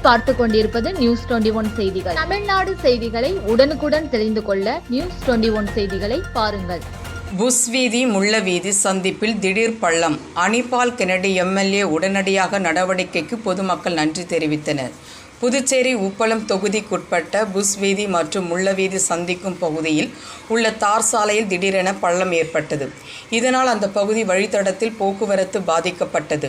நீங்கள் பார்த்து கொண்டிருப்பது நியூஸ் 21 செய்திகள். தமிழ்நாடு செய்திகளை உடனுக்குடன் தெரிந்து கொள்ள நியூஸ் 21 செய்திகளை பாருங்கள். புஷ் வீதி முள்ளவீதி சந்திப்பில் திடீர் பள்ளம். அனிபால் கென்னடி எம்எல்ஏ உடனடியாக நடவடிக்கைக்கு பொதுமக்கள் நன்றி தெரிவித்தனர். புதுச்சேரி உப்பளம் தொகுதிக்குட்பட்ட புஷ் வீதி மற்றும் முள்ளவீதி சந்திக்கும் பகுதியில் உள்ள தார் சாலையில் திடீரென பள்ளம் ஏற்பட்டது. இதனால் அந்த பகுதி வழித்தடத்தில் போக்குவரத்து பாதிக்கப்பட்டது.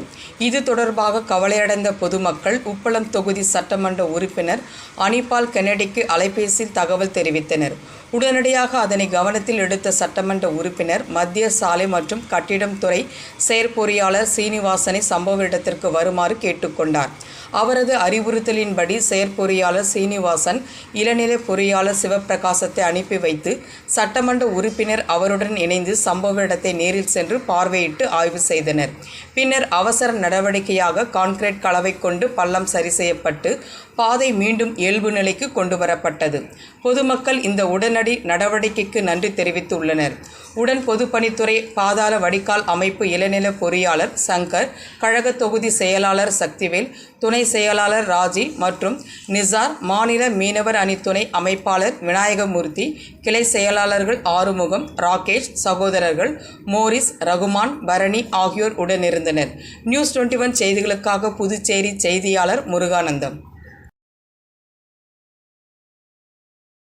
இது தொடர்பாக கவலையடைந்த பொதுமக்கள் உப்பளம் தொகுதி சட்டமன்ற உறுப்பினர் அனிபால் கென்னடிக்கு அலைபேசியில் தகவல் தெரிவித்தனர். உடனடியாக அதனை கவனத்தில் எடுத்த சட்டமன்ற உறுப்பினர் மத்திய சாலை மற்றும் கட்டிடம் துறை செயற்பொறியாளர் சீனிவாசனை சம்பவ இடத்திற்கு வருமாறு கேட்டுக்கொண்டார். அவரது அறிவுறுத்தலின்படி செயற்பொறியாளர் சீனிவாசன் இளநிலை பொறியாளர் சிவபிரகாசத்தை அனுப்பி வைத்து சட்டமன்ற உறுப்பினர் அவருடன் இணைந்து சம்பவ இடத்தை நேரில் சென்று பார்வையிட்டு ஆய்வு செய்தனர். பின்னர் அவசர நடவடிக்கையாக கான்கிரீட் கலவை கொண்டு பள்ளம் சரி செய்யப்பட்டு பாதை மீண்டும் இயல்பு நிலைக்கு கொண்டு வரப்பட்டது. பொதுமக்கள் இந்த உடனடி நடவடிக்கைக்கு நன்றி தெரிவித்துள்ளனர். உடன் பொதுப்பணித்துறை பாதாள வடிகால் அமைப்பு இளநிலை பொறியாளர் சங்கர், கழக தொகுதி செயலாளர் சக்திவேல், துணை செயலாளர் ராஜி மற்றும் நிசார், மாநில மீனவர் அணி துணை அமைப்பாளர் விநாயகமூர்த்தி, கிளை செயலாளர்கள் ஆறுமுகம், ராகேஷ், சகோதரர்கள் மோரிஸ், ரகுமான், பரணி ஆகியோர் உடனிருந்தனர். நியூஸ் 21 செய்திகளுக்காக புதுச்சேரி செய்தியாளர் முருகானந்தம்.